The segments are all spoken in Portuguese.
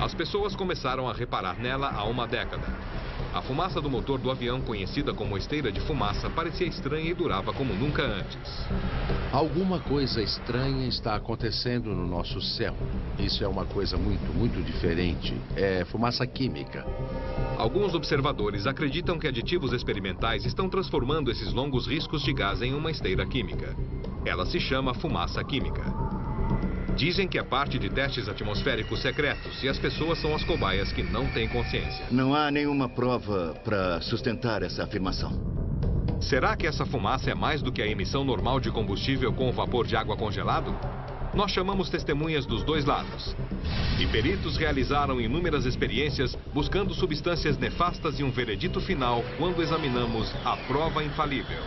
As pessoas começaram a reparar nela há uma década. A fumaça do motor do avião, conhecida como esteira de fumaça, parecia estranha e durava como nunca antes. Alguma coisa estranha está acontecendo no nosso céu. Isso é uma coisa muito diferente. É fumaça química. Alguns observadores acreditam que aditivos experimentais estão transformando esses longos riscos de gás em uma esteira química. Ela se chama fumaça química. Dizem que é parte de testes atmosféricos secretos e as pessoas são as cobaias que não têm consciência. Não há nenhuma prova para sustentar essa afirmação. Será que essa fumaça é mais do que a emissão normal de combustível com vapor de água congelado? Nós chamamos testemunhas dos dois lados. E peritos realizaram inúmeras experiências buscando substâncias nefastas e um veredito final quando examinamos a prova infalível.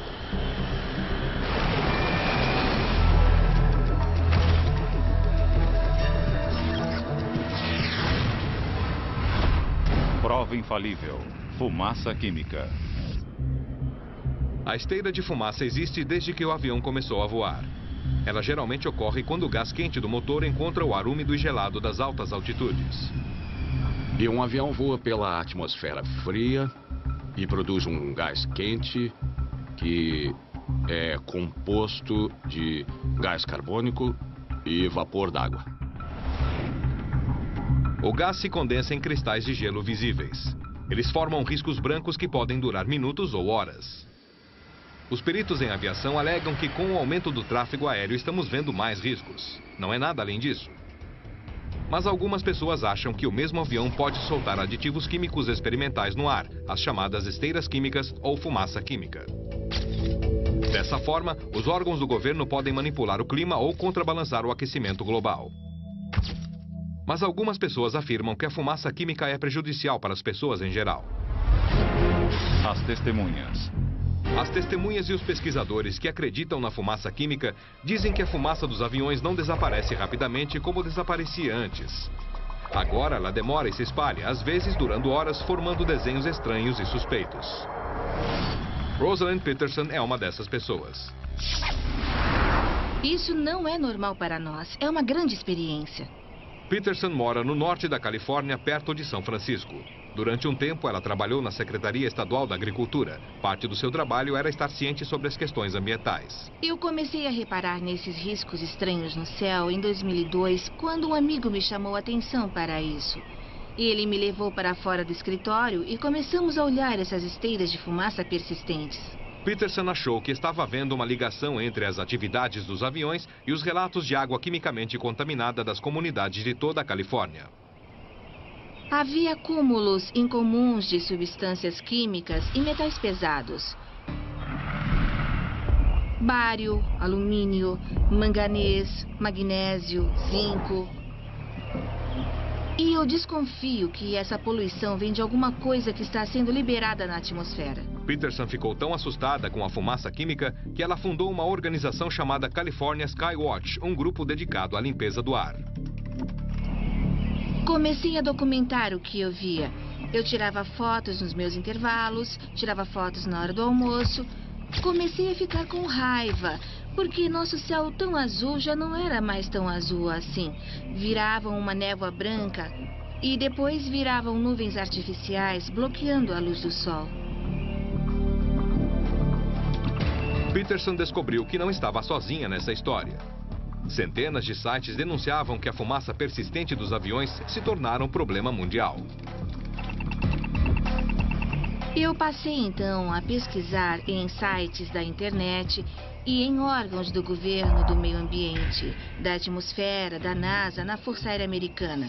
Prova infalível. Fumaça química. A esteira de fumaça existe desde que o avião começou a voar. Ela geralmente ocorre quando o gás quente do motor encontra o ar úmido e gelado das altas altitudes. E um avião voa pela atmosfera fria e produz um gás quente que é composto de gás carbônico e vapor d'água. O gás se condensa em cristais de gelo visíveis. Eles formam riscos brancos que podem durar minutos ou horas. Os peritos em aviação alegam que com o aumento do tráfego aéreo estamos vendo mais riscos. Não é nada além disso. Mas algumas pessoas acham que o mesmo avião pode soltar aditivos químicos experimentais no ar, as chamadas esteiras químicas ou fumaça química. Dessa forma, os órgãos do governo podem manipular o clima ou contrabalançar o aquecimento global. Mas algumas pessoas afirmam que a fumaça química é prejudicial para as pessoas em geral. As testemunhas. As testemunhas e os pesquisadores que acreditam na fumaça química dizem que a fumaça dos aviões não desaparece rapidamente como desaparecia antes. Agora ela demora e se espalha, às vezes durando horas, formando desenhos estranhos e suspeitos. Rosalind Peterson é uma dessas pessoas. Isso não é normal para nós. É uma grande experiência. Peterson mora no norte da Califórnia, perto de São Francisco. Durante um tempo, ela trabalhou na Secretaria Estadual da Agricultura. Parte do seu trabalho era estar ciente sobre as questões ambientais. Eu comecei a reparar nesses riscos estranhos no céu em 2002, quando um amigo me chamou a atenção para isso. Ele me levou para fora do escritório e começamos a olhar essas esteiras de fumaça persistentes. Peterson achou que estava havendo uma ligação entre as atividades dos aviões e os relatos de água quimicamente contaminada das comunidades de toda a Califórnia. Havia acúmulos incomuns de substâncias químicas e metais pesados. Bário, alumínio, manganês, magnésio, zinco. E eu desconfio que essa poluição vem de alguma coisa que está sendo liberada na atmosfera. Peterson ficou tão assustada com a fumaça química que ela fundou uma organização chamada California Skywatch, um grupo dedicado à limpeza do ar. Comecei a documentar o que eu via. Eu tirava fotos nos meus intervalos, tirava fotos na hora do almoço. Comecei a ficar com raiva, porque nosso céu tão azul já não era mais tão azul assim. Viravam uma névoa branca e depois viravam nuvens artificiais, bloqueando a luz do sol. Peterson descobriu que não estava sozinha nessa história. Centenas de sites denunciavam que a fumaça persistente dos aviões se tornara um problema mundial. Eu passei então a pesquisar em sites da internet e em órgãos do governo, do meio ambiente, da atmosfera, da NASA, na Força Aérea Americana.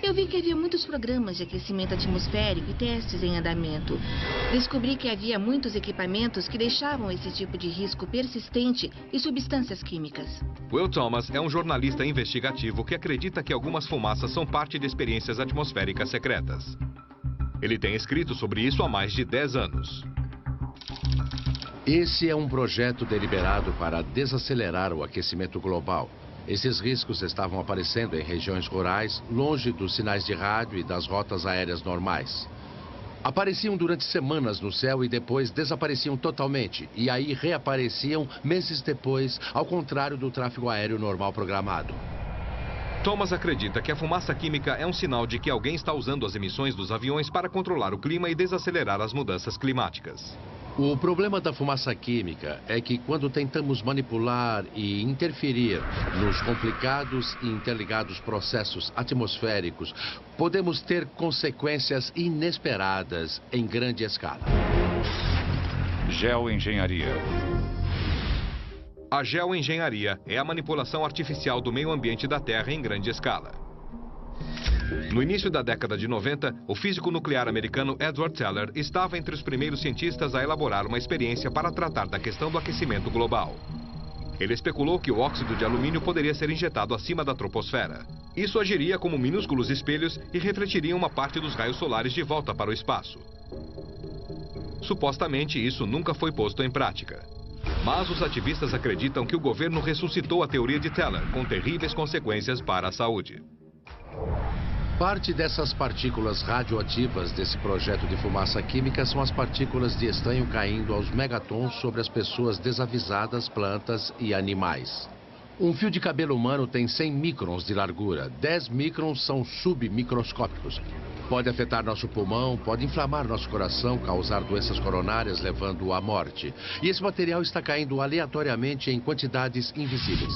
Eu vi que havia muitos programas de aquecimento atmosférico e testes em andamento. Descobri que havia muitos equipamentos que deixavam esse tipo de risco persistente e substâncias químicas. Will Thomas é um jornalista investigativo que acredita que algumas fumaças são parte de experiências atmosféricas secretas. Ele tem escrito sobre isso há mais de 10 anos. Esse é um projeto deliberado para desacelerar o aquecimento global. Esses riscos estavam aparecendo em regiões rurais, longe dos sinais de rádio e das rotas aéreas normais. Apareciam durante semanas no céu e depois desapareciam totalmente. E aí reapareciam meses depois, ao contrário do tráfego aéreo normal programado. Thomas acredita que a fumaça química é um sinal de que alguém está usando as emissões dos aviões para controlar o clima e desacelerar as mudanças climáticas. O problema da fumaça química é que quando tentamos manipular e interferir nos complicados e interligados processos atmosféricos, podemos ter consequências inesperadas em grande escala. Geoengenharia. A geoengenharia é a manipulação artificial do meio ambiente da Terra em grande escala. No início da década de 90, o físico nuclear americano Edward Teller estava entre os primeiros cientistas a elaborar uma experiência para tratar da questão do aquecimento global. Ele especulou que o óxido de alumínio poderia ser injetado acima da troposfera. Isso agiria como minúsculos espelhos e refletiria uma parte dos raios solares de volta para o espaço. Supostamente, isso nunca foi posto em prática. Mas os ativistas acreditam que o governo ressuscitou a teoria de Teller, com terríveis consequências para a saúde. Parte dessas partículas radioativas desse projeto de fumaça química são as partículas de estanho caindo aos megatons sobre as pessoas desavisadas, plantas e animais. Um fio de cabelo humano tem 100 microns de largura. 10 microns são submicroscópicos. Pode afetar nosso pulmão, pode inflamar nosso coração, causar doenças coronárias, levando à morte. E esse material está caindo aleatoriamente em quantidades invisíveis.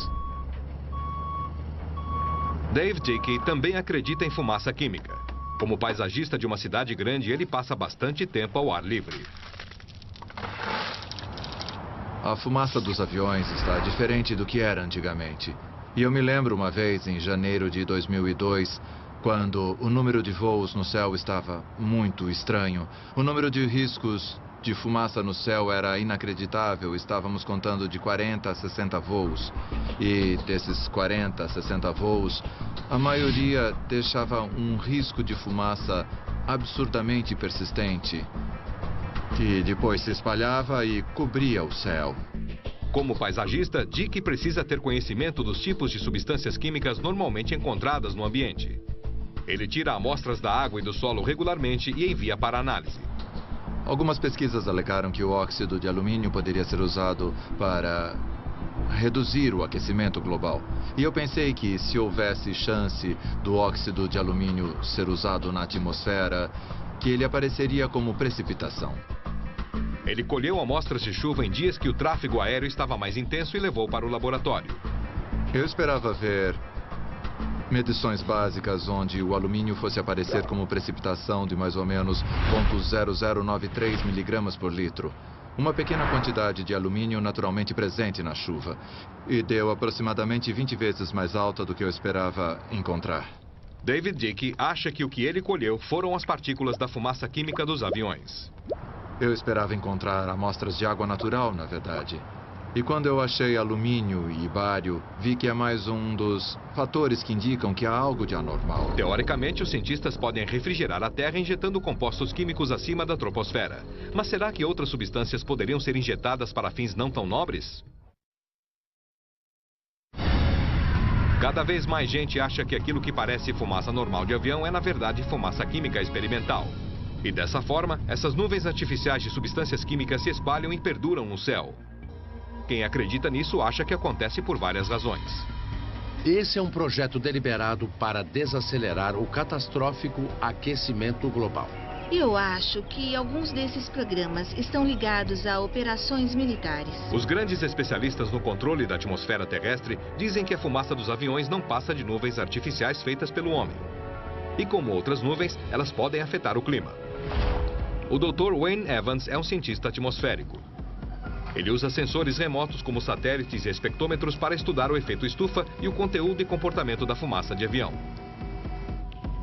Dave Dickey também acredita em fumaça química. Como paisagista de uma cidade grande, ele passa bastante tempo ao ar livre. A fumaça dos aviões está diferente do que era antigamente. E eu me lembro uma vez, em janeiro de 2002, quando o número de voos no céu estava muito estranho. O número de riscos de fumaça no céu era inacreditável. Estávamos contando de 40 a 60 voos. E desses 40 a 60 voos, a maioria deixava um risco de fumaça absurdamente persistente, que depois se espalhava e cobria o céu. Como paisagista, Dick precisa ter conhecimento dos tipos de substâncias químicas normalmente encontradas no ambiente. Ele tira amostras da água e do solo regularmente e envia para análise. Algumas pesquisas alegaram que o óxido de alumínio poderia ser usado para reduzir o aquecimento global. E eu pensei que se houvesse chance do óxido de alumínio ser usado na atmosfera, que ele apareceria como precipitação. Ele colheu amostras de chuva em dias que o tráfego aéreo estava mais intenso e levou para o laboratório. Eu esperava ver medições básicas onde o alumínio fosse aparecer como precipitação de mais ou menos 0,0093 miligramas por litro. Uma pequena quantidade de alumínio naturalmente presente na chuva. E deu aproximadamente 20 vezes mais alta do que eu esperava encontrar. David Dickey acha que o que ele colheu foram as partículas da fumaça química dos aviões. Eu esperava encontrar amostras de água natural, na verdade. E quando eu achei alumínio e bário, vi que é mais um dos fatores que indicam que há algo de anormal. Teoricamente, os cientistas podem refrigerar a Terra injetando compostos químicos acima da troposfera. Mas será que outras substâncias poderiam ser injetadas para fins não tão nobres? Cada vez mais gente acha que aquilo que parece fumaça normal de avião é, na verdade, fumaça química experimental. E dessa forma, essas nuvens artificiais de substâncias químicas se espalham e perduram no céu. Quem acredita nisso acha que acontece por várias razões. Esse é um projeto deliberado para desacelerar o catastrófico aquecimento global. Eu acho que alguns desses programas estão ligados a operações militares. Os grandes especialistas no controle da atmosfera terrestre dizem que a fumaça dos aviões não passa de nuvens artificiais feitas pelo homem. E como outras nuvens, elas podem afetar o clima. O Dr. Wayne Evans é um cientista atmosférico. Ele usa sensores remotos como satélites e espectrômetros para estudar o efeito estufa e o conteúdo e comportamento da fumaça de avião.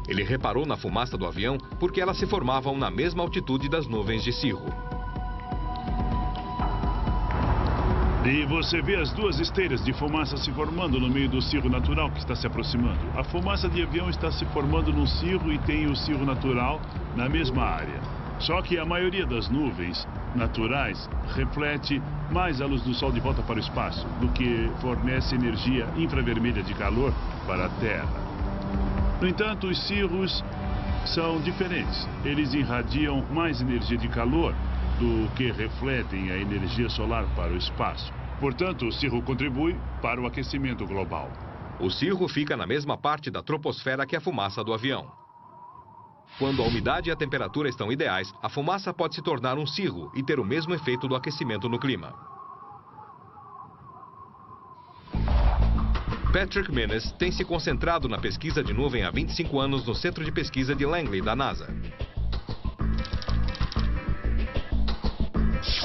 Ele reparou na fumaça do avião porque elas se formavam na mesma altitude das nuvens de cirro. E você vê as duas esteiras de fumaça se formando no meio do cirro natural que está se aproximando. A fumaça de avião está se formando no cirro e tem o cirro natural na mesma área. Só que a maioria das nuvens naturais reflete mais a luz do sol de volta para o espaço do que fornece energia infravermelha de calor para a Terra. No entanto, os cirros são diferentes. Eles irradiam mais energia de calor do que refletem a energia solar para o espaço. Portanto, o cirro contribui para o aquecimento global. O cirro fica na mesma parte da troposfera que a fumaça do avião. Quando a umidade e a temperatura estão ideais, a fumaça pode se tornar um cirro e ter o mesmo efeito do aquecimento no clima. Patrick Menes tem se concentrado na pesquisa de nuvem há 25 anos no Centro de Pesquisa de Langley, da NASA.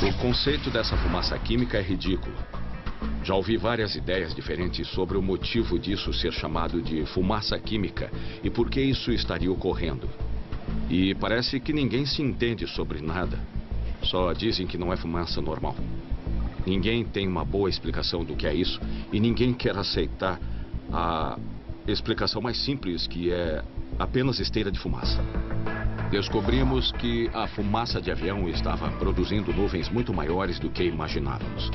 O conceito dessa fumaça química é ridículo. Já ouvi várias ideias diferentes sobre o motivo disso ser chamado de fumaça química e por que isso estaria ocorrendo. E parece que ninguém se entende sobre nada. Só dizem que não é fumaça normal. Ninguém tem uma boa explicação do que é isso e ninguém quer aceitar a explicação mais simples, que é apenas esteira de fumaça. Descobrimos que a fumaça de avião estava produzindo nuvens muito maiores do que imaginávamos.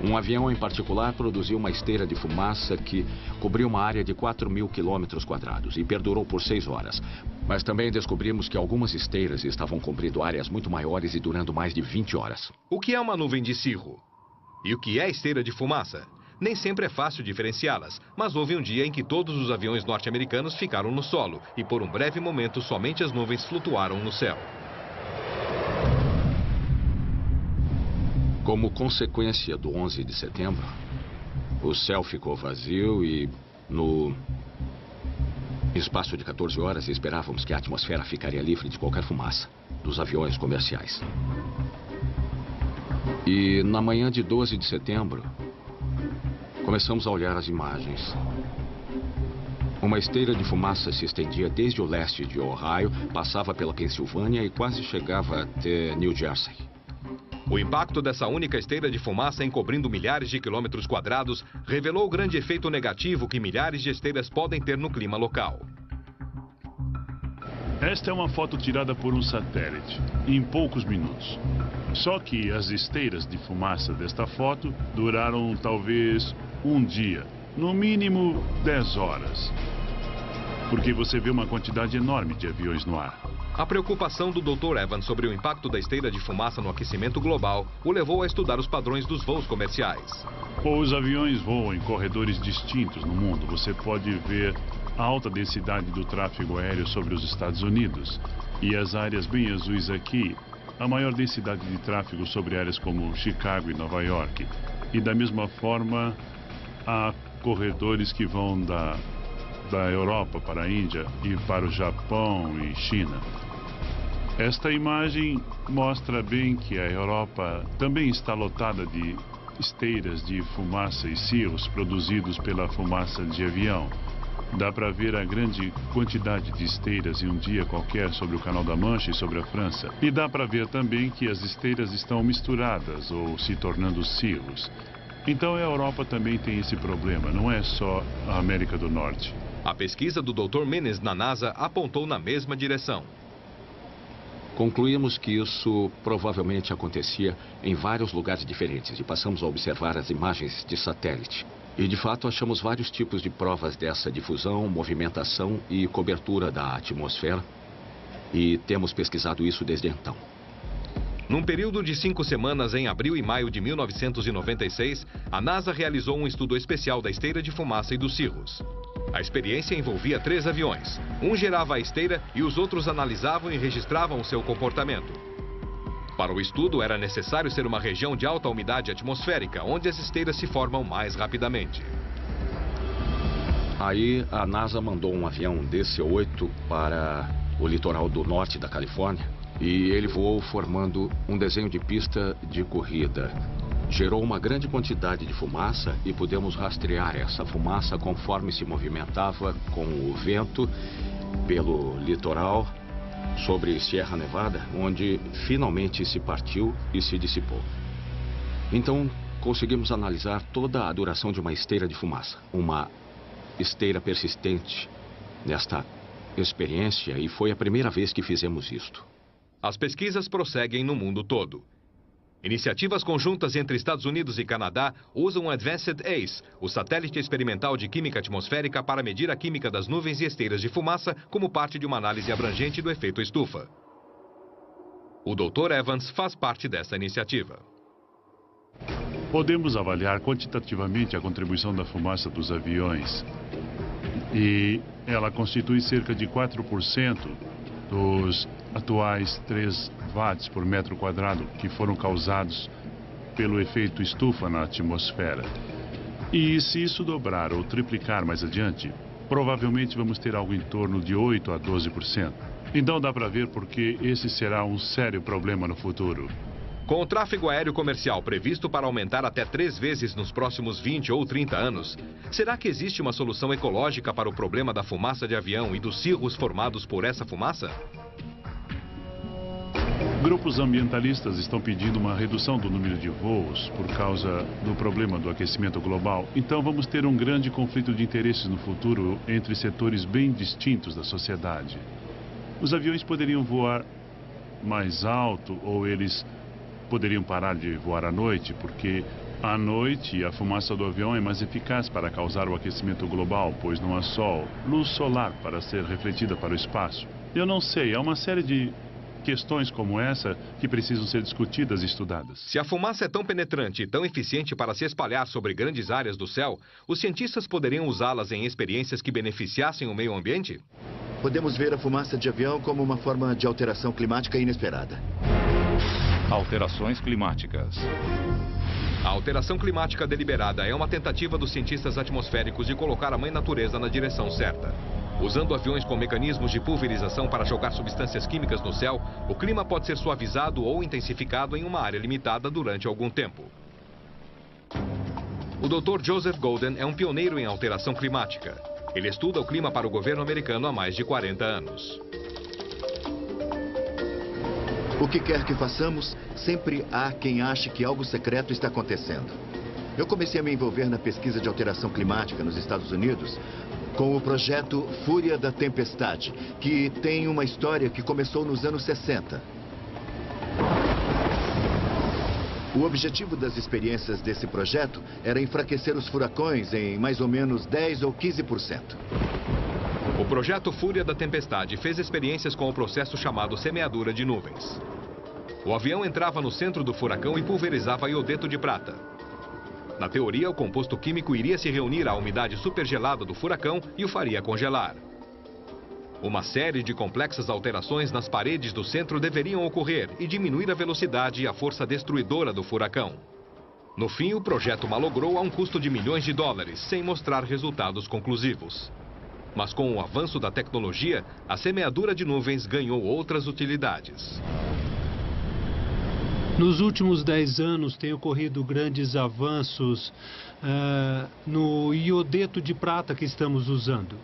Um avião em particular produziu uma esteira de fumaça que cobriu uma área de 4.000 km² e perdurou por 6 horas. Mas também descobrimos que algumas esteiras estavam cobrindo áreas muito maiores e durando mais de 20 horas. O que é uma nuvem de cirro? E o que é esteira de fumaça? Nem sempre é fácil diferenciá-las, mas houve um dia em que todos os aviões norte-americanos ficaram no solo e por um breve momento somente as nuvens flutuaram no céu. Como consequência do 11 de setembro, o céu ficou vazio e no espaço de 14 horas esperávamos que a atmosfera ficaria livre de qualquer fumaça dos aviões comerciais. E na manhã de 12 de setembro, começamos a olhar as imagens. Uma esteira de fumaça se estendia desde o leste de Ohio, passava pela Pensilvânia e quase chegava até New Jersey. O impacto dessa única esteira de fumaça encobrindo milhares de quilômetros quadrados revelou o grande efeito negativo que milhares de esteiras podem ter no clima local. Esta é uma foto tirada por um satélite, em poucos minutos. Só que as esteiras de fumaça desta foto duraram talvez um dia, no mínimo 10 horas. Porque você vê uma quantidade enorme de aviões no ar. A preocupação do Dr. Evans sobre o impacto da esteira de fumaça no aquecimento global o levou a estudar os padrões dos voos comerciais. Os aviões voam em corredores distintos no mundo. Você pode ver a alta densidade do tráfego aéreo sobre os Estados Unidos. E as áreas bem azuis aqui, a maior densidade de tráfego sobre áreas como Chicago e Nova York. E da mesma forma, há corredores que vão da Europa para a Índia e para o Japão e China. Esta imagem mostra bem que a Europa também está lotada de esteiras de fumaça e cirros produzidos pela fumaça de avião. Dá para ver a grande quantidade de esteiras em um dia qualquer sobre o Canal da Mancha e sobre a França. E dá para ver também que as esteiras estão misturadas ou se tornando cirros. Então a Europa também tem esse problema, não é só a América do Norte. A pesquisa do Dr. Menes na NASA apontou na mesma direção. Concluímos que isso provavelmente acontecia em vários lugares diferentes e passamos a observar as imagens de satélite. E de fato achamos vários tipos de provas dessa difusão, movimentação e cobertura da atmosfera. E temos pesquisado isso desde então. Num período de 5 semanas, em abril e maio de 1996, a NASA realizou um estudo especial da esteira de fumaça e dos cirros. A experiência envolvia 3 aviões. Um gerava a esteira e os outros analisavam e registravam o seu comportamento. Para o estudo, era necessário ser uma região de alta umidade atmosférica, onde as esteiras se formam mais rapidamente. Aí, a NASA mandou um avião DC-8 para o litoral do norte da Califórnia e ele voou formando um desenho de pista de corrida. Gerou uma grande quantidade de fumaça e pudemos rastrear essa fumaça conforme se movimentava com o vento pelo litoral sobre Sierra Nevada, onde finalmente se partiu e se dissipou. Então, conseguimos analisar toda a duração de uma esteira de fumaça, uma esteira persistente nesta experiência, e foi a primeira vez que fizemos isto. As pesquisas prosseguem no mundo todo. Iniciativas conjuntas entre Estados Unidos e Canadá usam o Advanced ACE, o satélite experimental de química atmosférica, para medir a química das nuvens e esteiras de fumaça como parte de uma análise abrangente do efeito estufa. O Dr. Evans faz parte dessa iniciativa. Podemos avaliar quantitativamente a contribuição da fumaça dos aviões. E ela constitui cerca de 4% dos atuais 3 watts por metro quadrado que foram causados pelo efeito estufa na atmosfera. E se isso dobrar ou triplicar mais adiante, provavelmente vamos ter algo em torno de 8 a 12%. Então dá para ver porque esse será um sério problema no futuro. Com o tráfego aéreo comercial previsto para aumentar até 3 vezes nos próximos 20 ou 30 anos, será que existe uma solução ecológica para o problema da fumaça de avião e dos cirros formados por essa fumaça? Grupos ambientalistas estão pedindo uma redução do número de voos por causa do problema do aquecimento global. Então vamos ter um grande conflito de interesses no futuro entre setores bem distintos da sociedade. Os aviões poderiam voar mais alto ou eles poderiam parar de voar à noite, porque à noite a fumaça do avião é mais eficaz para causar o aquecimento global, pois não há sol, luz solar para ser refletida para o espaço. Eu não sei, há uma série de questões como essa que precisam ser discutidas e estudadas. Se a fumaça é tão penetrante e tão eficiente para se espalhar sobre grandes áreas do céu, os cientistas poderiam usá-las em experiências que beneficiassem o meio ambiente? Podemos ver a fumaça de avião como uma forma de alteração climática inesperada. Alterações climáticas. A alteração climática deliberada é uma tentativa dos cientistas atmosféricos de colocar a mãe natureza na direção certa. Usando aviões com mecanismos de pulverização para jogar substâncias químicas no céu, o clima pode ser suavizado ou intensificado em uma área limitada durante algum tempo. O Dr. Joseph Golden é um pioneiro em alteração climática. Ele estuda o clima para o governo americano há mais de 40 anos. O que quer que façamos, sempre há quem ache que algo secreto está acontecendo. Eu comecei a me envolver na pesquisa de alteração climática nos Estados Unidos com o projeto Fúria da Tempestade, que tem uma história que começou nos anos 60. O objetivo das experiências desse projeto era enfraquecer os furacões em mais ou menos 10 ou 15%. O projeto Fúria da Tempestade fez experiências com o processo chamado semeadura de nuvens. O avião entrava no centro do furacão e pulverizava iodeto de prata. Na teoria, o composto químico iria se reunir à umidade supergelada do furacão e o faria congelar. Uma série de complexas alterações nas paredes do centro deveriam ocorrer e diminuir a velocidade e a força destruidora do furacão. No fim, o projeto malogrou a um custo de milhões de dólares, sem mostrar resultados conclusivos. Mas com o avanço da tecnologia, a semeadura de nuvens ganhou outras utilidades. Nos últimos 10 anos tem ocorrido grandes avanços no iodeto de prata que estamos usando.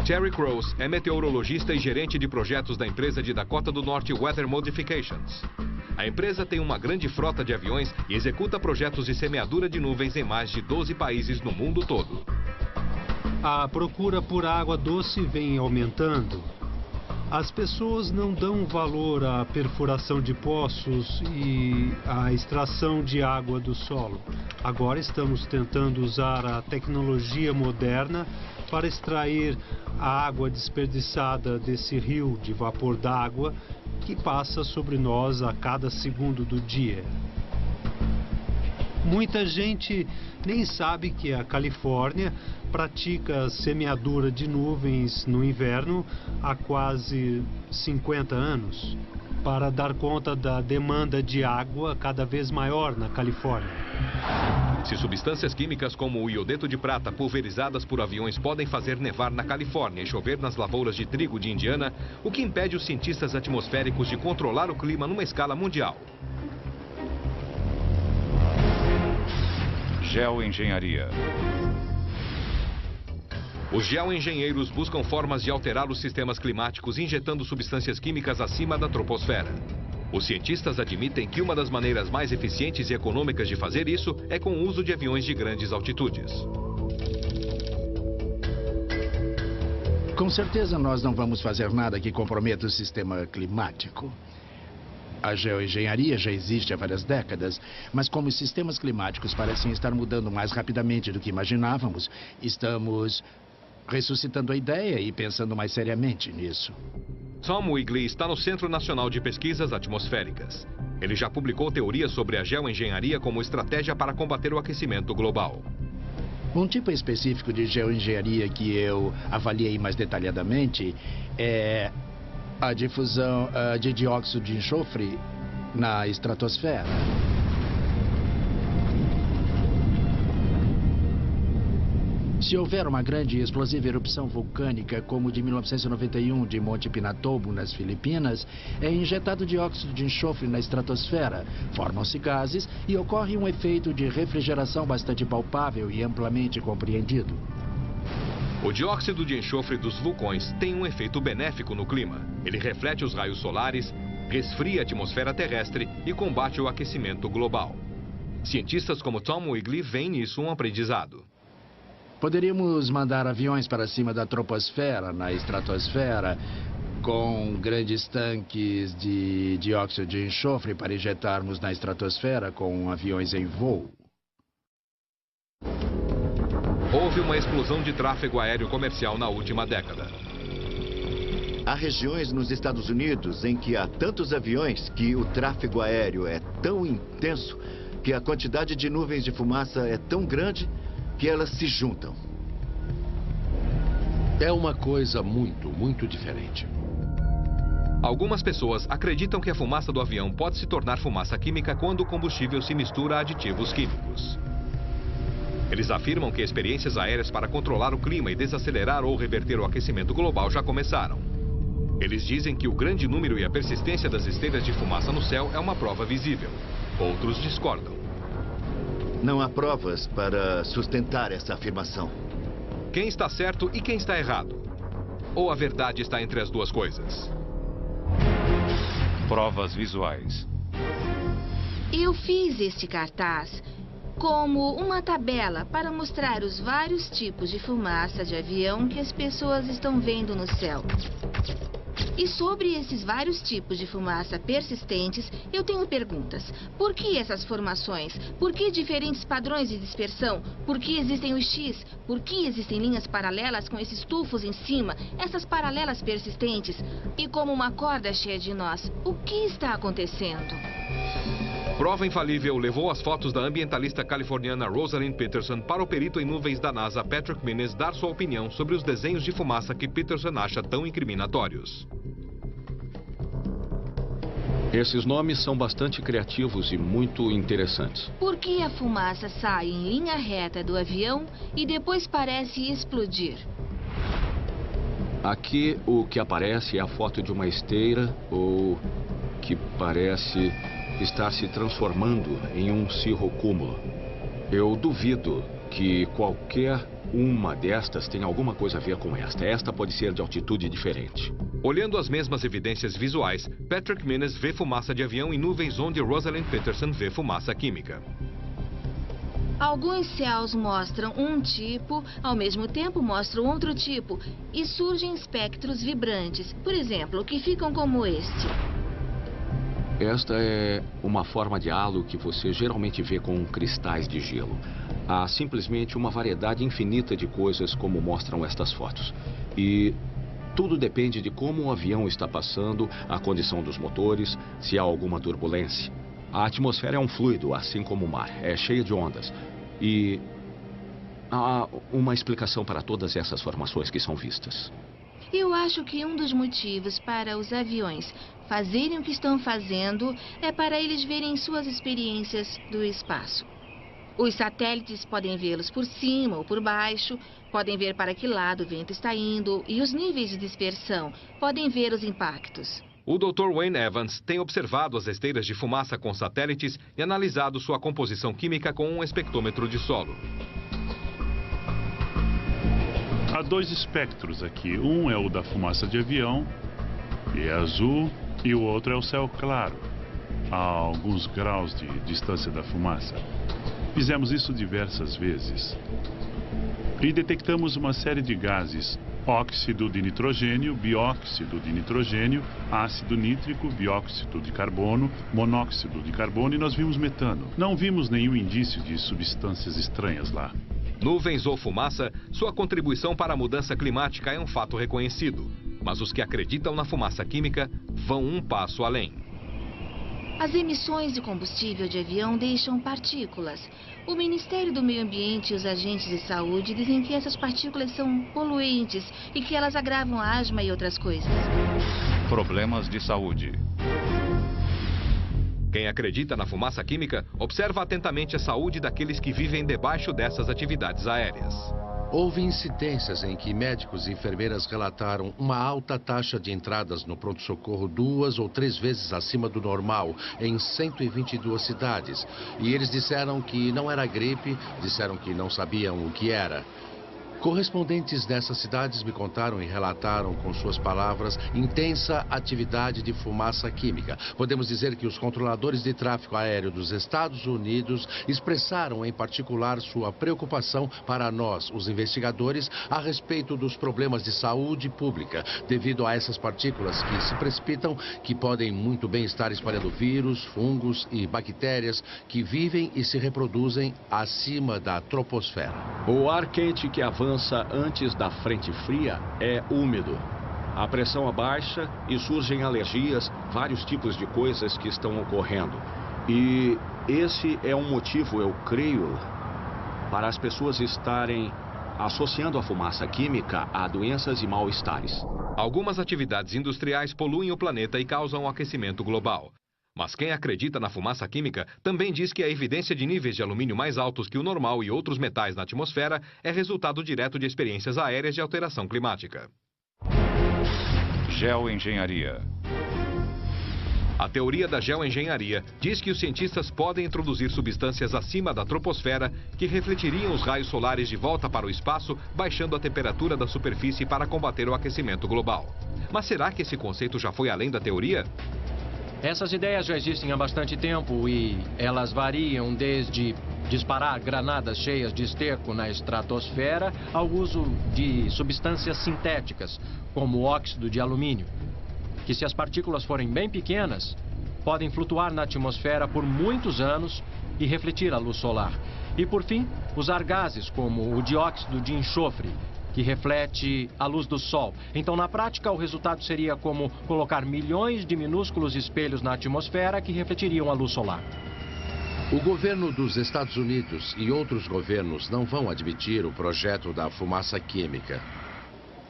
Terry Crows é meteorologista e gerente de projetos da empresa de Dakota do Norte Weather Modifications. A empresa tem uma grande frota de aviões e executa projetos de semeadura de nuvens em mais de 12 países no mundo todo. A procura por água doce vem aumentando. As pessoas não dão valor à perfuração de poços e à extração de água do solo. Agora estamos tentando usar a tecnologia moderna para extrair a água desperdiçada desse rio de vapor d'água que passa sobre nós a cada segundo do dia. Muita gente nem sabe que a Califórnia pratica semeadura de nuvens no inverno há quase 50 anos, para dar conta da demanda de água cada vez maior na Califórnia. Se substâncias químicas como o iodeto de prata pulverizadas por aviões podem fazer nevar na Califórnia e chover nas lavouras de trigo de Indiana, o que impede os cientistas atmosféricos de controlar o clima numa escala mundial? Geoengenharia. Os geoengenheiros buscam formas de alterar os sistemas climáticos injetando substâncias químicas acima da troposfera. Os cientistas admitem que uma das maneiras mais eficientes e econômicas de fazer isso é com o uso de aviões de grandes altitudes. Com certeza nós não vamos fazer nada que comprometa o sistema climático. A geoengenharia já existe há várias décadas, mas como os sistemas climáticos parecem estar mudando mais rapidamente do que imaginávamos, estamos ressuscitando a ideia e pensando mais seriamente nisso. Tom Wigley está no Centro Nacional de Pesquisas Atmosféricas. Ele já publicou teorias sobre a geoengenharia como estratégia para combater o aquecimento global. Um tipo específico de geoengenharia que eu avaliei mais detalhadamente é a difusão de dióxido de enxofre na estratosfera. Se houver uma grande e explosiva erupção vulcânica, como de 1991 de Monte Pinatubo, nas Filipinas, é injetado dióxido de enxofre na estratosfera, formam-se gases e ocorre um efeito de refrigeração bastante palpável e amplamente compreendido. O dióxido de enxofre dos vulcões tem um efeito benéfico no clima. Ele reflete os raios solares, resfria a atmosfera terrestre e combate o aquecimento global. Cientistas como Tom Wigley veem nisso um aprendizado. Poderíamos mandar aviões para cima da troposfera, na estratosfera, com grandes tanques de dióxido de enxofre para injetarmos na estratosfera com aviões em voo. Houve uma explosão de tráfego aéreo comercial na última década. Há regiões nos Estados Unidos em que há tantos aviões que o tráfego aéreo é tão intenso que a quantidade de nuvens de fumaça é tão grande que elas se juntam. É uma coisa muito diferente. Algumas pessoas acreditam que a fumaça do avião pode se tornar fumaça química quando o combustível se mistura a aditivos químicos. Eles afirmam que experiências aéreas para controlar o clima e desacelerar ou reverter o aquecimento global já começaram. Eles dizem que o grande número e a persistência das esteiras de fumaça no céu é uma prova visível. Outros discordam. Não há provas para sustentar essa afirmação. Quem está certo e quem está errado? Ou a verdade está entre as duas coisas? Provas visuais. Eu fiz este cartaz como uma tabela para mostrar os vários tipos de fumaça de avião que as pessoas estão vendo no céu. E sobre esses vários tipos de fumaça persistentes, eu tenho perguntas. Por que essas formações? Por que diferentes padrões de dispersão? Por que existem os X? Por que existem linhas paralelas com esses tufos em cima? Essas paralelas persistentes? E como uma corda cheia de nós, o que está acontecendo? Prova infalível levou as fotos da ambientalista californiana Rosalind Peterson para o perito em nuvens da NASA Patrick Minnis dar sua opinião sobre os desenhos de fumaça que Peterson acha tão incriminatórios. Esses nomes são bastante criativos e muito interessantes. Por que a fumaça sai em linha reta do avião e depois parece explodir? Aqui o que aparece é a foto de uma esteira ou que parece estar se transformando em um cirrocúmulo. Eu duvido que qualquer uma destas tenha alguma coisa a ver com esta. Esta pode ser de altitude diferente. Olhando as mesmas evidências visuais, Patrick Minnis vê fumaça de avião em nuvens onde Rosalind Peterson vê fumaça química. Alguns céus mostram um tipo, ao mesmo tempo mostram outro tipo, e surgem espectros vibrantes, por exemplo, que ficam como este. Esta é uma forma de halo que você geralmente vê com cristais de gelo. Há simplesmente uma variedade infinita de coisas como mostram estas fotos. E tudo depende de como o avião está passando, a condição dos motores, se há alguma turbulência. A atmosfera é um fluido, assim como o mar. É cheia de ondas. E há uma explicação para todas essas formações que são vistas. Eu acho que um dos motivos para os aviões fazerem o que estão fazendo é para eles verem suas experiências do espaço. Os satélites podem vê-los por cima ou por baixo, podem ver para que lado o vento está indo e os níveis de dispersão, podem ver os impactos. O Dr. Wayne Evans tem observado as esteiras de fumaça com satélites e analisado sua composição química com um espectrômetro de solo. Há dois espectros aqui. Um é o da fumaça de avião, que é azul, e o outro é o céu claro, a alguns graus de distância da fumaça. Fizemos isso diversas vezes. E detectamos uma série de gases: óxido de nitrogênio, bióxido de nitrogênio, ácido nítrico, dióxido de carbono, monóxido de carbono, e nós vimos metano. Não vimos nenhum indício de substâncias estranhas lá. Nuvens ou fumaça, sua contribuição para a mudança climática é um fato reconhecido. Mas os que acreditam na fumaça química vão um passo além. As emissões de combustível de avião deixam partículas. O Ministério do Meio Ambiente e os agentes de saúde dizem que essas partículas são poluentes e que elas agravam a asma e outras coisas. Problemas de saúde. Quem acredita na fumaça química observa atentamente a saúde daqueles que vivem debaixo dessas atividades aéreas. Houve incidências em que médicos e enfermeiras relataram uma alta taxa de entradas no pronto-socorro 2 ou 3 vezes acima do normal em 122 cidades. E eles disseram que não era gripe, disseram que não sabiam o que era. Correspondentes dessas cidades me contaram e relataram com suas palavras intensa atividade de fumaça química. Podemos dizer que os controladores de tráfego aéreo dos Estados Unidos expressaram em particular sua preocupação para nós, os investigadores, a respeito dos problemas de saúde pública, devido a essas partículas que se precipitam, que podem muito bem estar espalhando vírus, fungos e bactérias que vivem e se reproduzem acima da troposfera. O ar quente que avança antes da frente fria é úmido. A pressão abaixa e surgem alergias, vários tipos de coisas que estão ocorrendo. E esse é um motivo, eu creio, para as pessoas estarem associando a fumaça química a doenças e mal-estares. Algumas atividades industriais poluem o planeta e causam aquecimento global. Mas quem acredita na fumaça química também diz que a evidência de níveis de alumínio mais altos que o normal e outros metais na atmosfera é resultado direto de experiências aéreas de alteração climática. Geoengenharia. A teoria da geoengenharia diz que os cientistas podem introduzir substâncias acima da troposfera que refletiriam os raios solares de volta para o espaço, baixando a temperatura da superfície para combater o aquecimento global. Mas será que esse conceito já foi além da teoria? Essas ideias já existem há bastante tempo e elas variam desde disparar granadas cheias de esterco na estratosfera ao uso de substâncias sintéticas, como óxido de alumínio, que se as partículas forem bem pequenas, podem flutuar na atmosfera por muitos anos e refletir a luz solar. E por fim, usar gases como o dióxido de enxofre, que reflete a luz do sol. Então, na prática, o resultado seria como colocar milhões de minúsculos espelhos na atmosfera que refletiriam a luz solar. O governo dos Estados Unidos e outros governos não vão admitir o projeto da fumaça química.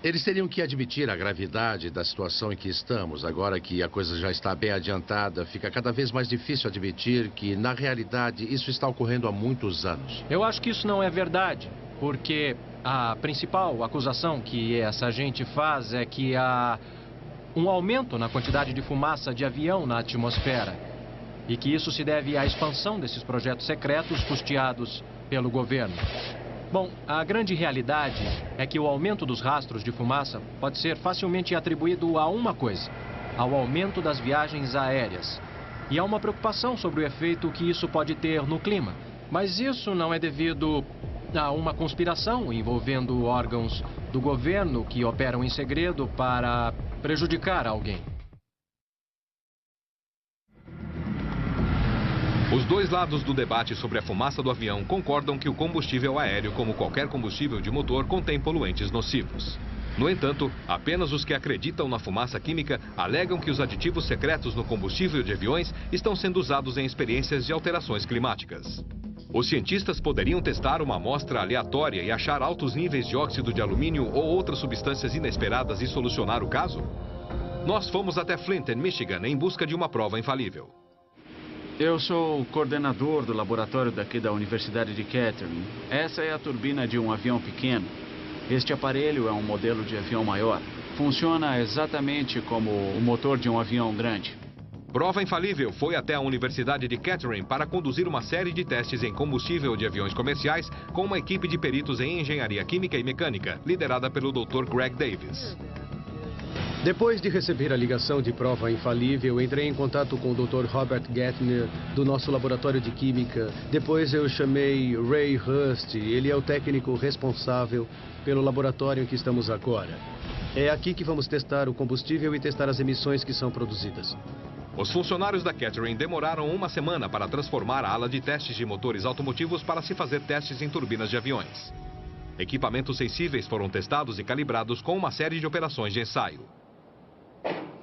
Eles teriam que admitir a gravidade da situação em que estamos. Agora que a coisa já está bem adiantada, fica cada vez mais difícil admitir que, na realidade, isso está ocorrendo há muitos anos. Eu acho que isso não é verdade, porque a principal acusação que essa gente faz é que há um aumento na quantidade de fumaça de avião na atmosfera e que isso se deve à expansão desses projetos secretos custeados pelo governo. Bom, a grande realidade é que o aumento dos rastros de fumaça pode ser facilmente atribuído a uma coisa: ao aumento das viagens aéreas. E há uma preocupação sobre o efeito que isso pode ter no clima. Mas isso não é devido a uma conspiração envolvendo órgãos do governo que operam em segredo para prejudicar alguém. Os dois lados do debate sobre a fumaça do avião concordam que o combustível aéreo, como qualquer combustível de motor, contém poluentes nocivos. No entanto, apenas os que acreditam na fumaça química alegam que os aditivos secretos no combustível de aviões estão sendo usados em experiências de alterações climáticas. Os cientistas poderiam testar uma amostra aleatória e achar altos níveis de óxido de alumínio ou outras substâncias inesperadas e solucionar o caso? Nós fomos até Flint, Michigan, em busca de uma prova infalível. Eu sou o coordenador do laboratório daqui da Universidade de Kettering. Essa é a turbina de um avião pequeno. Este aparelho é um modelo de avião maior. Funciona exatamente como o motor de um avião grande. Prova Infalível foi até a Universidade de Kettering para conduzir uma série de testes em combustível de aviões comerciais com uma equipe de peritos em engenharia química e mecânica, liderada pelo Dr. Greg Davis. Depois de receber a ligação de Prova Infalível, entrei em contato com o Dr. Robert Gettner, do nosso laboratório de química. Depois eu chamei Ray Hurst, ele é o técnico responsável pelo laboratório em que estamos agora. É aqui que vamos testar o combustível e testar as emissões que são produzidas. Os funcionários da Catering demoraram uma semana para transformar a ala de testes de motores automotivos para se fazer testes em turbinas de aviões. Equipamentos sensíveis foram testados e calibrados com uma série de operações de ensaio.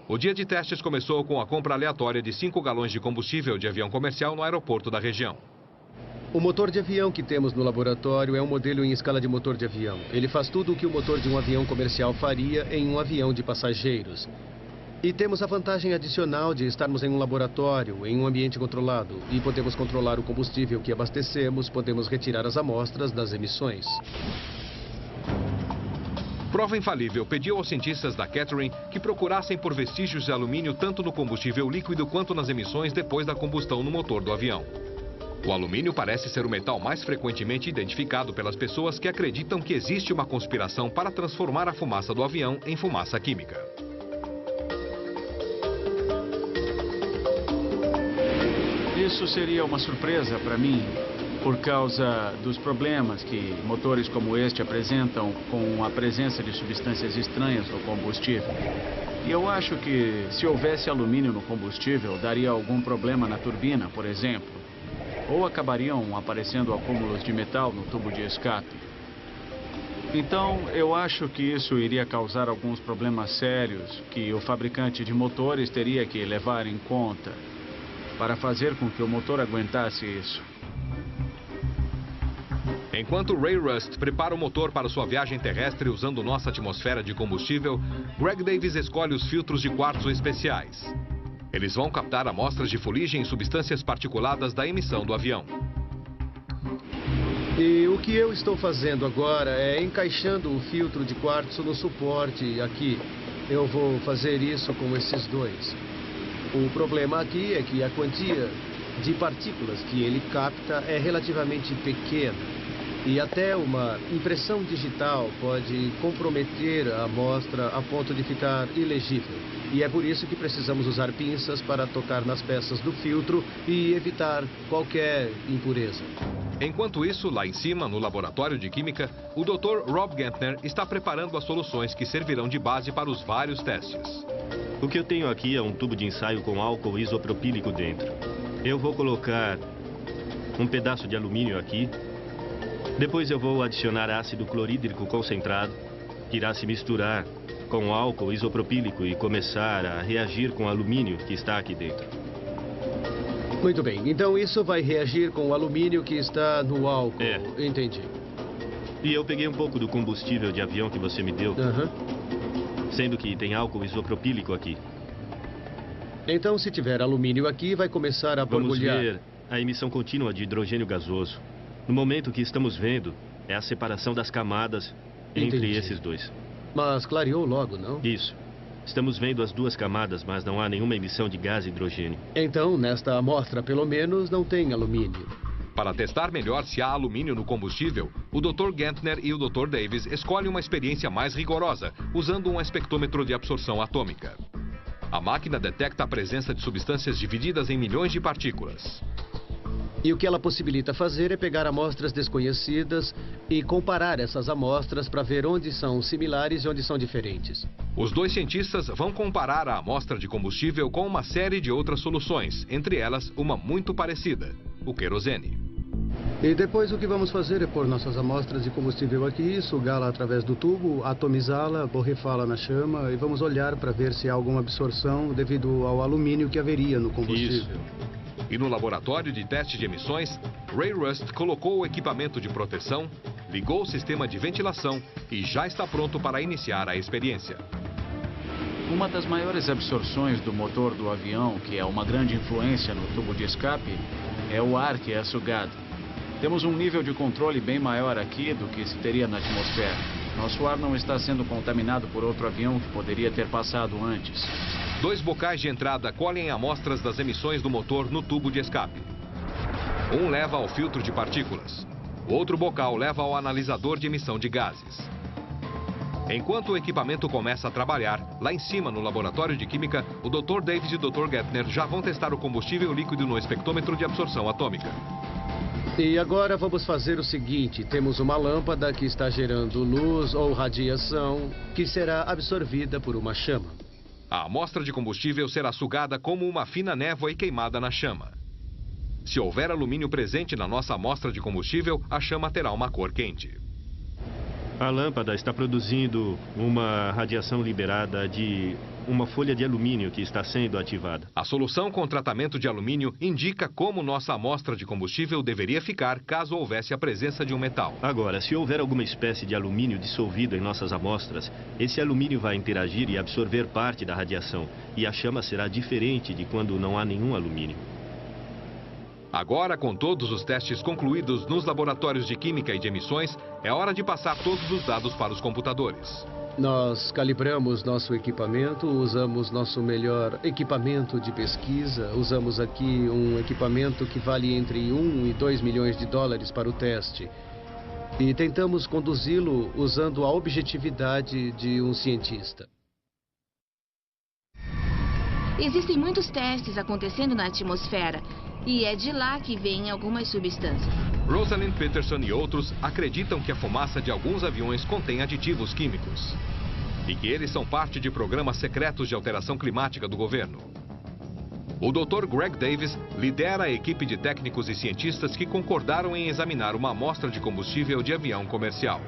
O dia de testes começou com a compra aleatória de 5 galões de combustível de avião comercial no aeroporto da região. O motor de avião que temos no laboratório é um modelo em escala de motor de avião. Ele faz tudo o que o motor de um avião comercial faria em um avião de passageiros. E temos a vantagem adicional de estarmos em um laboratório, em um ambiente controlado. E podemos controlar o combustível que abastecemos, podemos retirar as amostras das emissões. Prova Infalível pediu aos cientistas da Catering que procurassem por vestígios de alumínio tanto no combustível líquido quanto nas emissões depois da combustão no motor do avião. O alumínio parece ser o metal mais frequentemente identificado pelas pessoas que acreditam que existe uma conspiração para transformar a fumaça do avião em fumaça química. Isso seria uma surpresa para mim, por causa dos problemas que motores como este apresentam com a presença de substâncias estranhas no combustível. E eu acho que se houvesse alumínio no combustível, daria algum problema na turbina, por exemplo. Ou acabariam aparecendo acúmulos de metal no tubo de escape. Então, eu acho que isso iria causar alguns problemas sérios que o fabricante de motores teria que levar em conta para fazer com que o motor aguentasse isso. Enquanto Ray Rust prepara o motor para sua viagem terrestre usando nossa atmosfera de combustível, Greg Davis escolhe os filtros de quartzo especiais. Eles vão captar amostras de fuligem e substâncias particuladas da emissão do avião. E o que eu estou fazendo agora é encaixando o filtro de quartzo no suporte aqui. Eu vou fazer isso com esses dois. O problema aqui é que a quantia de partículas que ele capta é relativamente pequena. E até uma impressão digital pode comprometer a amostra a ponto de ficar ilegível. E é por isso que precisamos usar pinças para tocar nas peças do filtro e evitar qualquer impureza. Enquanto isso, lá em cima, no laboratório de química, o Dr. Rob Gantner está preparando as soluções que servirão de base para os vários testes. O que eu tenho aqui é um tubo de ensaio com álcool isopropílico dentro. Eu vou colocar um pedaço de alumínio aqui. Depois eu vou adicionar ácido clorídrico concentrado, que irá se misturar com o álcool isopropílico e começar a reagir com o alumínio que está aqui dentro. Muito bem, então isso vai reagir com o alumínio que está no álcool. É. Entendi. E eu peguei um pouco do combustível de avião que você me deu, sendo que tem álcool isopropílico aqui. Então, se tiver alumínio aqui, vai começar a borbulhar. Vamos ver a emissão contínua de hidrogênio gasoso. No momento que estamos vendo, é a separação das camadas entre esses dois. Mas clareou logo, não? Isso. Estamos vendo as duas camadas, mas não há nenhuma emissão de gás hidrogênio. Então, nesta amostra, pelo menos, não tem alumínio. Para testar melhor se há alumínio no combustível, o Dr. Gantner e o Dr. Davis escolhem uma experiência mais rigorosa, usando um espectrômetro de absorção atômica. A máquina detecta a presença de substâncias divididas em milhões de partículas. E o que ela possibilita fazer é pegar amostras desconhecidas e comparar essas amostras para ver onde são similares e onde são diferentes. Os dois cientistas vão comparar a amostra de combustível com uma série de outras soluções, entre elas uma muito parecida, o querosene. E depois o que vamos fazer é pôr nossas amostras de combustível aqui, sugá-la através do tubo, atomizá-la, borrifá-la na chama e vamos olhar para ver se há alguma absorção devido ao alumínio que haveria no combustível. Isso. E no laboratório de teste de emissões, Ray Rust colocou o equipamento de proteção, ligou o sistema de ventilação e já está pronto para iniciar a experiência. Uma das maiores absorções do motor do avião, que é uma grande influência no tubo de escape, é o ar que é sugado. Temos um nível de controle bem maior aqui do que se teria na atmosfera. Nosso ar não está sendo contaminado por outro avião que poderia ter passado antes. 2 bocais de entrada colhem amostras das emissões do motor no tubo de escape. Um leva ao filtro de partículas. O outro bocal leva ao analisador de emissão de gases. Enquanto o equipamento começa a trabalhar, lá em cima no laboratório de química, o Dr. Davis e o Dr. Gantner já vão testar o combustível líquido no espectrômetro de absorção atômica. E agora vamos fazer o seguinte, temos uma lâmpada que está gerando luz ou radiação que será absorvida por uma chama. A amostra de combustível será sugada como uma fina névoa e queimada na chama. Se houver alumínio presente na nossa amostra de combustível, a chama terá uma cor quente. A lâmpada está produzindo uma radiação liberada de uma folha de alumínio que está sendo ativada. A solução com tratamento de alumínio indica como nossa amostra de combustível deveria ficar caso houvesse a presença de um metal. Agora, se houver alguma espécie de alumínio dissolvido em nossas amostras, esse alumínio vai interagir e absorver parte da radiação, e a chama será diferente de quando não há nenhum alumínio. Agora, com todos os testes concluídos nos laboratórios de química e de emissões, é hora de passar todos os dados para os computadores. Nós calibramos nosso equipamento, usamos nosso melhor equipamento de pesquisa, usamos aqui um equipamento que vale entre 1 e 2 milhões de dólares para o teste. E tentamos conduzi-lo usando a objetividade de um cientista. Existem muitos testes acontecendo na atmosfera e é de lá que vêm algumas substâncias. Rosalind Peterson e outros acreditam que a fumaça de alguns aviões contém aditivos químicos e que eles são parte de programas secretos de alteração climática do governo. O Dr. Greg Davis lidera a equipe de técnicos e cientistas que concordaram em examinar uma amostra de combustível de avião comercial.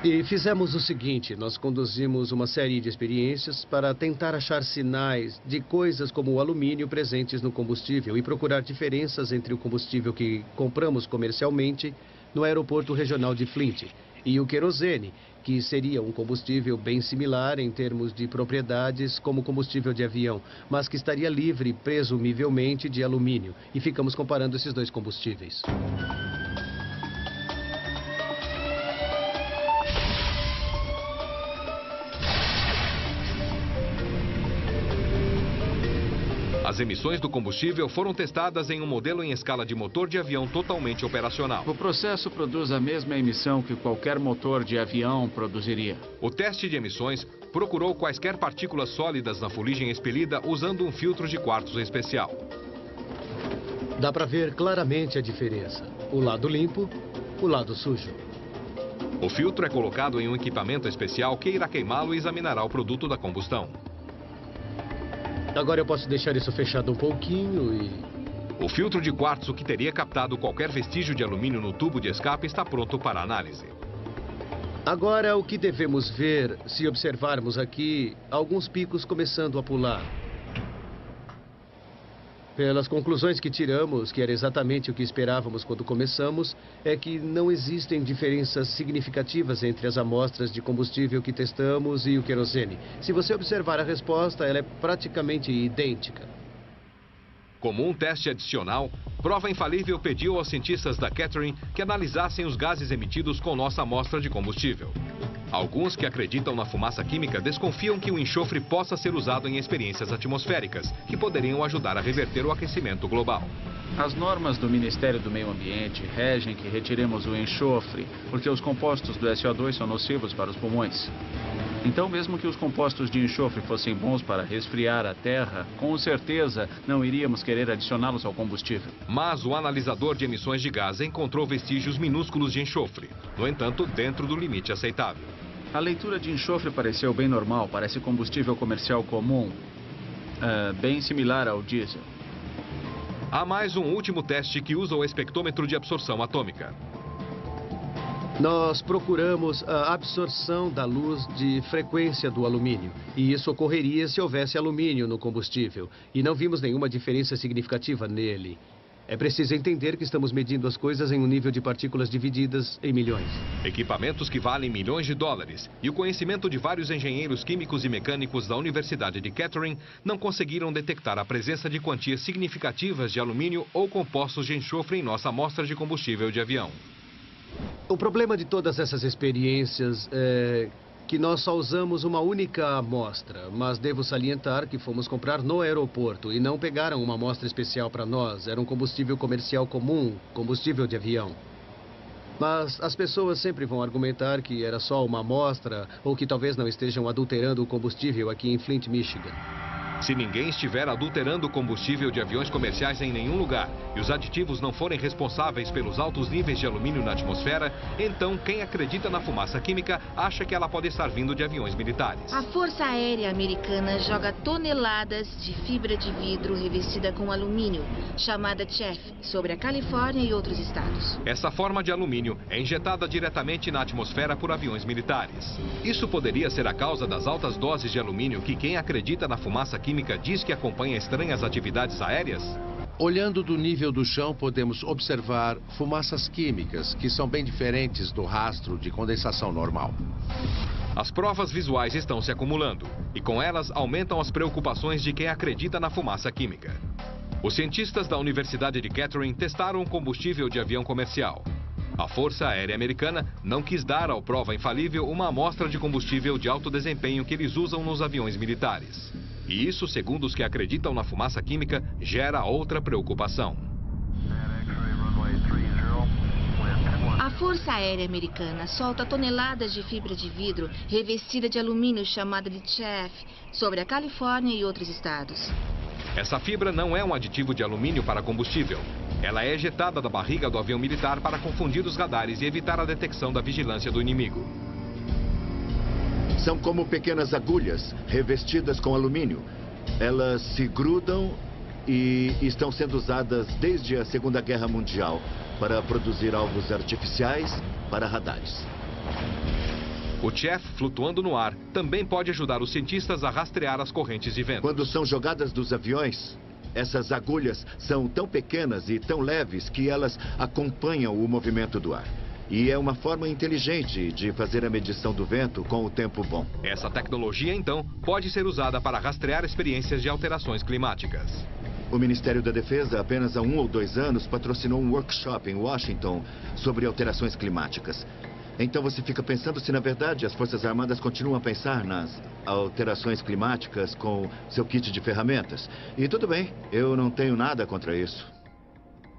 E fizemos o seguinte, nós conduzimos uma série de experiências para tentar achar sinais de coisas como o alumínio presentes no combustível e procurar diferenças entre o combustível que compramos comercialmente no aeroporto regional de Flint e o querosene, que seria um combustível bem similar em termos de propriedades como combustível de avião, mas que estaria livre, presumivelmente, de alumínio. E ficamos comparando esses dois combustíveis. As emissões do combustível foram testadas em um modelo em escala de motor de avião totalmente operacional. O processo produz a mesma emissão que qualquer motor de avião produziria. O teste de emissões procurou quaisquer partículas sólidas na fuligem expelida usando um filtro de quartzo especial. Dá para ver claramente a diferença. O lado limpo, o lado sujo. O filtro é colocado em um equipamento especial que irá queimá-lo e examinará o produto da combustão. Agora eu posso deixar isso fechado um pouquinho e... O filtro de quartzo que teria captado qualquer vestígio de alumínio no tubo de escape está pronto para análise. Agora o que devemos ver, se observarmos aqui, alguns picos começando a pular. Pelas conclusões que tiramos, que era exatamente o que esperávamos quando começamos, é que não existem diferenças significativas entre as amostras de combustível que testamos e o querosene. Se você observar a resposta, ela é praticamente idêntica. Como um teste adicional, Prova Infalível pediu aos cientistas da Kettering que analisassem os gases emitidos com nossa amostra de combustível. Alguns que acreditam na fumaça química desconfiam que o enxofre possa ser usado em experiências atmosféricas, que poderiam ajudar a reverter o aquecimento global. As normas do Ministério do Meio Ambiente regem que retiremos o enxofre, porque os compostos do SO2 são nocivos para os pulmões. Então, mesmo que os compostos de enxofre fossem bons para resfriar a terra, com certeza não iríamos querer adicioná-los ao combustível. Mas o analisador de emissões de gás encontrou vestígios minúsculos de enxofre, no entanto, dentro do limite aceitável. A leitura de enxofre pareceu bem normal, parece combustível comercial comum, bem similar ao diesel. Há mais um último teste que usa o espectrômetro de absorção atômica. Nós procuramos a absorção da luz de frequência do alumínio. E isso ocorreria se houvesse alumínio no combustível. E não vimos nenhuma diferença significativa nele. É preciso entender que estamos medindo as coisas em um nível de partículas divididas em milhões. Equipamentos que valem milhões de dólares e o conhecimento de vários engenheiros químicos e mecânicos da Universidade de Kettering não conseguiram detectar a presença de quantias significativas de alumínio ou compostos de enxofre em nossa amostra de combustível de avião. O problema de todas essas experiências é que nós só usamos uma única amostra, mas devo salientar que fomos comprar no aeroporto e não pegaram uma amostra especial para nós. Era um combustível comercial comum, combustível de avião. Mas as pessoas sempre vão argumentar que era só uma amostra ou que talvez não estejam adulterando o combustível aqui em Flint, Michigan. Se ninguém estiver adulterando o combustível de aviões comerciais em nenhum lugar e os aditivos não forem responsáveis pelos altos níveis de alumínio na atmosfera, então quem acredita na fumaça química acha que ela pode estar vindo de aviões militares. A Força Aérea Americana joga toneladas de fibra de vidro revestida com alumínio, chamada Chaff, sobre a Califórnia e outros estados. Essa forma de alumínio é injetada diretamente na atmosfera por aviões militares. Isso poderia ser a causa das altas doses de alumínio que quem acredita na fumaça química diz que acompanha estranhas atividades aéreas? Olhando do nível do chão, podemos observar fumaças químicas que são bem diferentes do rastro de condensação normal. As provas visuais estão se acumulando e com elas aumentam as preocupações de quem acredita na fumaça química. Os cientistas da Universidade de Kettering testaram um combustível de avião comercial. A Força Aérea Americana não quis dar ao Prova Infalível uma amostra de combustível de alto desempenho que eles usam nos aviões militares. E isso, segundo os que acreditam na fumaça química, gera outra preocupação. A Força Aérea Americana solta toneladas de fibra de vidro revestida de alumínio chamada de Chaff sobre a Califórnia e outros estados. Essa fibra não é um aditivo de alumínio para combustível. Ela é ejetada da barriga do avião militar para confundir os radares e evitar a detecção da vigilância do inimigo. São como pequenas agulhas revestidas com alumínio. Elas se grudam e estão sendo usadas desde a Segunda Guerra Mundial para produzir alvos artificiais para radares. O Chaff, flutuando no ar, também pode ajudar os cientistas a rastrear as correntes de vento. Quando são jogadas dos aviões, essas agulhas são tão pequenas e tão leves que elas acompanham o movimento do ar. E é uma forma inteligente de fazer a medição do vento com o tempo bom. Essa tecnologia, então, pode ser usada para rastrear experiências de alterações climáticas. O Ministério da Defesa, apenas há 1 ou 2 anos, patrocinou um workshop em Washington sobre alterações climáticas. Então você fica pensando se, na verdade, as Forças Armadas continuam a pensar nas alterações climáticas com seu kit de ferramentas. E tudo bem, eu não tenho nada contra isso.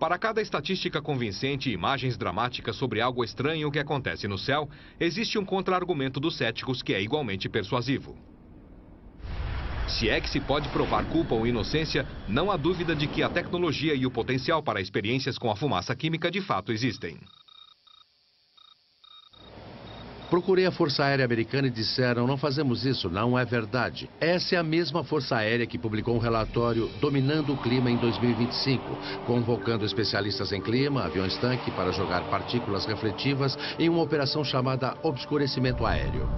Para cada estatística convincente e imagens dramáticas sobre algo estranho que acontece no céu, existe um contra-argumento dos céticos que é igualmente persuasivo. Se é que se pode provar culpa ou inocência, não há dúvida de que a tecnologia e o potencial para experiências com a fumaça química de fato existem. Procurei a Força Aérea Americana e disseram: não fazemos isso, não é verdade. Essa é a mesma Força Aérea que publicou um relatório Dominando o Clima em 2025, convocando especialistas em clima, aviões-tanque, para jogar partículas refletivas em uma operação chamada Obscurecimento Aéreo.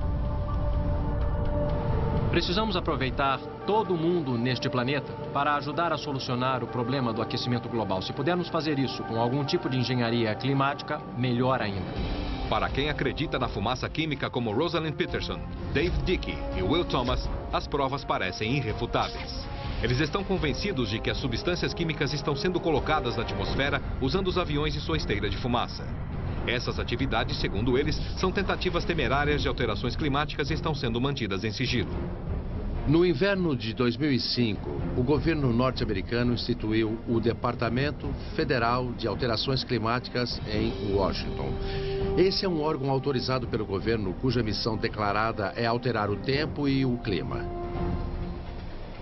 Precisamos aproveitar todo mundo neste planeta para ajudar a solucionar o problema do aquecimento global. Se pudermos fazer isso com algum tipo de engenharia climática, melhor ainda. Para quem acredita na fumaça química como Rosalind Peterson, Dave Dickey e Will Thomas, as provas parecem irrefutáveis. Eles estão convencidos de que as substâncias químicas estão sendo colocadas na atmosfera usando os aviões e sua esteira de fumaça. Essas atividades, segundo eles, são tentativas temerárias de alterações climáticas e estão sendo mantidas em sigilo. No inverno de 2005, o governo norte-americano instituiu o Departamento Federal de Alterações Climáticas em Washington. Esse é um órgão autorizado pelo governo cuja missão declarada é alterar o tempo e o clima.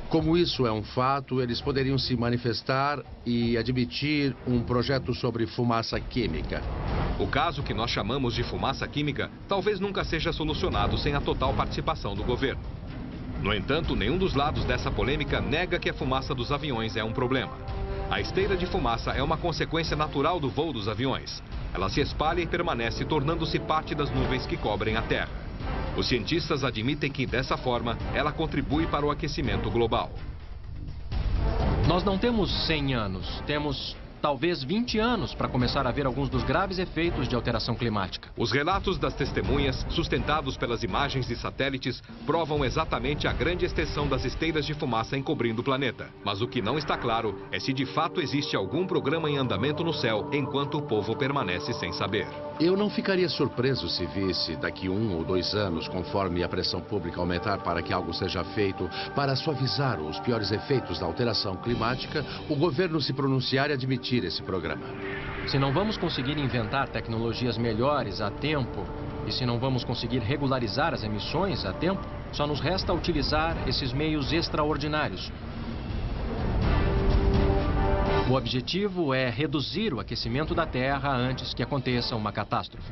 Como isso é um fato, eles poderiam se manifestar e admitir um projeto sobre fumaça química. O caso que nós chamamos de fumaça química talvez nunca seja solucionado sem a total participação do governo. No entanto, nenhum dos lados dessa polêmica nega que a fumaça dos aviões é um problema. A esteira de fumaça é uma consequência natural do voo dos aviões. Ela se espalha e permanece, tornando-se parte das nuvens que cobrem a Terra. Os cientistas admitem que, dessa forma, ela contribui para o aquecimento global. Nós não temos 100 anos, temos talvez 20 anos para começar a ver alguns dos graves efeitos de alteração climática. Os relatos das testemunhas, sustentados pelas imagens de satélites, provam exatamente a grande extensão das esteiras de fumaça encobrindo o planeta. Mas o que não está claro é se de fato existe algum programa em andamento no céu enquanto o povo permanece sem saber. Eu não ficaria surpreso se visse daqui 1 ou 2 anos, conforme a pressão pública aumentar para que algo seja feito para suavizar os piores efeitos da alteração climática, o governo se pronunciar e admitir esse programa. Se não vamos conseguir inventar tecnologias melhores a tempo, e se não vamos conseguir regularizar as emissões a tempo, só nos resta utilizar esses meios extraordinários. O objetivo é reduzir o aquecimento da Terra antes que aconteça uma catástrofe.